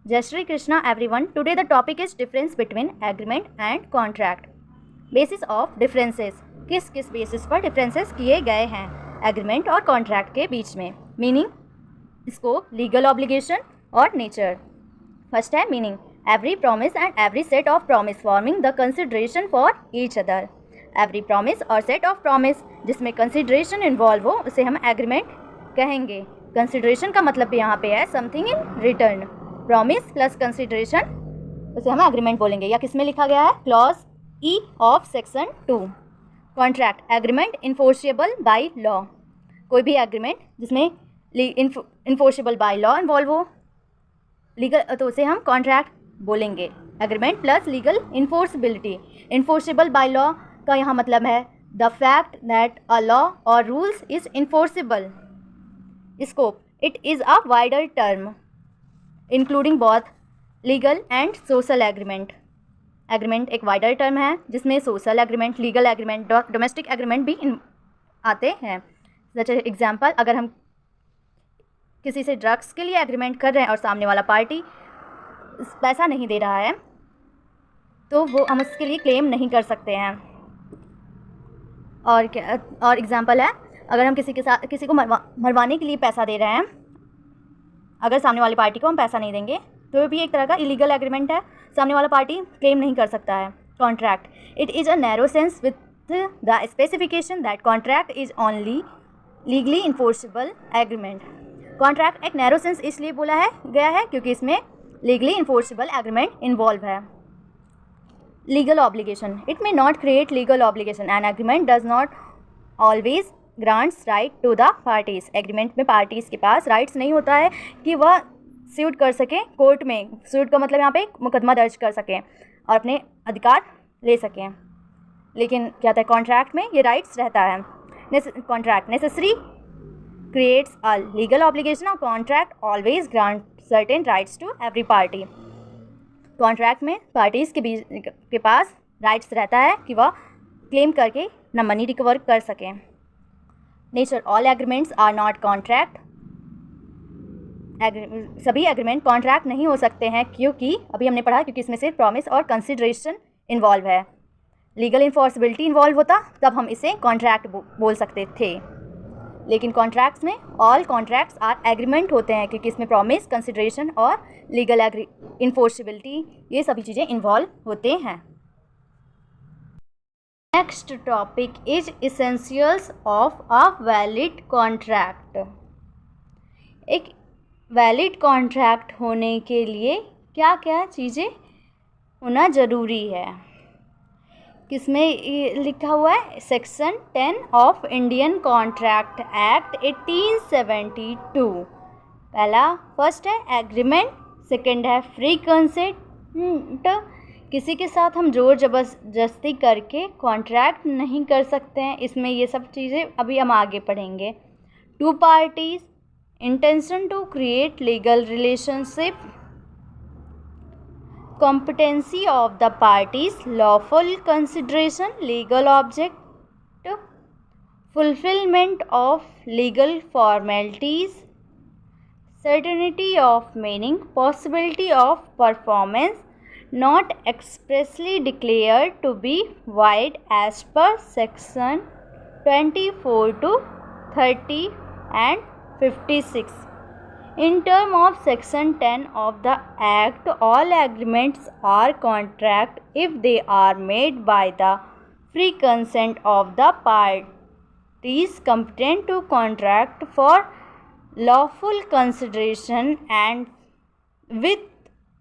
Jai Shri Krishna everyone. Today the topic is difference between agreement and contract. Basis of differences. किस किस basis पर differences किए गए हैं एग्रीमेंट और कॉन्ट्रैक्ट के बीच में. मीनिंग, स्कोप, लीगल ऑब्लिगेशन और नेचर. फर्स्ट है meaning. Every promise and every set of promise forming the consideration for each other. Every promise और सेट ऑफ प्रॉमिस जिसमें कंसिडरेशन इन्वॉल्व हो उसे हम एग्रीमेंट कहेंगे. कंसिडरेशन का मतलब यहाँ पे है something in return. Promise plus consideration उसे हम एग्रीमेंट बोलेंगे. या किस में लिखा गया है? Clause E of section 2. Contract, agreement enforceable by law. कोई भी एग्रीमेंट जिसमें इन्फोर्सेबल बाय लॉ इन्वॉल्व हो लीगल तो उसे हम कॉन्ट्रैक्ट बोलेंगे. Agreement plus legal enforceability. Enforceable by law का यहाँ मतलब है the fact that a law और rules is enforceable. Scope, it is a wider term including both legal and social agreement. Agreement एक वाइडर टर्म है जिसमें social agreement, legal agreement, domestic agreement भी आते हैं. जैसे एग्जांपल, अगर हम किसी से ड्रग्स के लिए एग्रीमेंट कर रहे हैं और सामने वाला पार्टी पैसा नहीं दे रहा है तो वो हम उसके लिए क्लेम नहीं कर सकते हैं. और क्या और एग्जांपल है, अगर हम किसी को मरवाने के लिए पैसा दे रहे हैं, अगर सामने वाली पार्टी को हम पैसा नहीं देंगे तो भी एक तरह का इलीगल एग्रीमेंट है. सामने वाला पार्टी क्लेम नहीं कर सकता है. Contract, it is a narrow sense with the specification that contract is only legally enforceable agreement. Contract एक नैरो सेंस इसलिए बोला है गया है क्योंकि इसमें लीगली इन्फोर्सेबल एग्रीमेंट इन्वॉल्व है. Legal obligation, it may not create legal obligation. An agreement does not always grants right to the parties. Agreement में पार्टीज़ के पास राइट्स नहीं होता है कि वह सूट कर सकें कोर्ट में. सूट का मतलब यहाँ पे मुकदमा दर्ज कर सकें और अपने अधिकार ले सकें. लेकिन क्या होता है कॉन्ट्रैक्ट में ये राइट्स रहता है. Contract necessary creates a legal obligation और contract always grant certain rights to every party. Contract में पार्टीज़ के पास राइट्स रहता है कि वह क्लेम करके ना मनी रिकवर कर सकें. Nature, all agreements are not contract. सभी एग्रीमेंट कॉन्ट्रैक्ट नहीं हो सकते हैं क्योंकि अभी हमने पढ़ा क्योंकि इसमें से प्रॉमिस और कंसिडरेशन इन्वॉल्व है. लीगल इन्फोर्सिबिलिटी इन्वॉल्व होता तब हम इसे कॉन्ट्रैक्ट बोल सकते थे. लेकिन कॉन्ट्रैक्ट्स में ऑल कॉन्ट्रैक्ट्स आर एग्रीमेंट होते हैं क्योंकि इसमें प्रॉमिस, कंसिडरेशन और लीगल इन्फोर्सिबिलिटी ये सभी चीज़ें इन्वॉल्व होते हैं. Next topic is essentials of a valid contract. एक वैलिड कॉन्ट्रैक्ट होने के लिए क्या क्या चीज़ें होना ज़रूरी है. किसमें लिखा हुआ है? Section 10 of Indian contract act 1872. पहला फर्स्ट है एग्रीमेंट, सेकंड है फ्री कंसेंट. किसी के साथ हम जोर जबरदस्ती करके कॉन्ट्रैक्ट नहीं कर सकते हैं. इसमें ये सब चीज़ें अभी हम आगे पढ़ेंगे. Two parties, intention to create legal relationship, competency of the parties, lawful consideration, legal object, fulfillment of legal formalities, certainty of meaning, possibility of performance, not expressly declared to be void as per section 24 to 30 and 56. In term of section 10 of the act, all agreements are contract if they are made by the free consent of the parties competent to contract for lawful consideration and with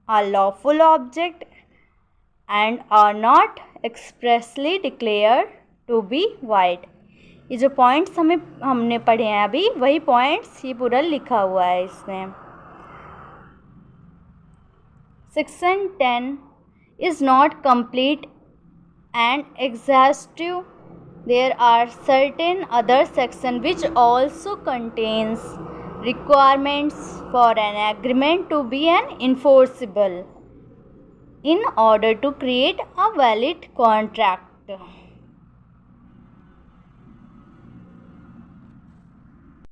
a lawful object and are not expressly declared to be void. ये जो points हमने पढ़े हैं अभी वही points ये पूरा लिखा हुआ है इसमें. Section 10 is not complete and exhaustive. There are certain other section which also contains requirements for an agreement to be an enforceable in order to create a valid contract.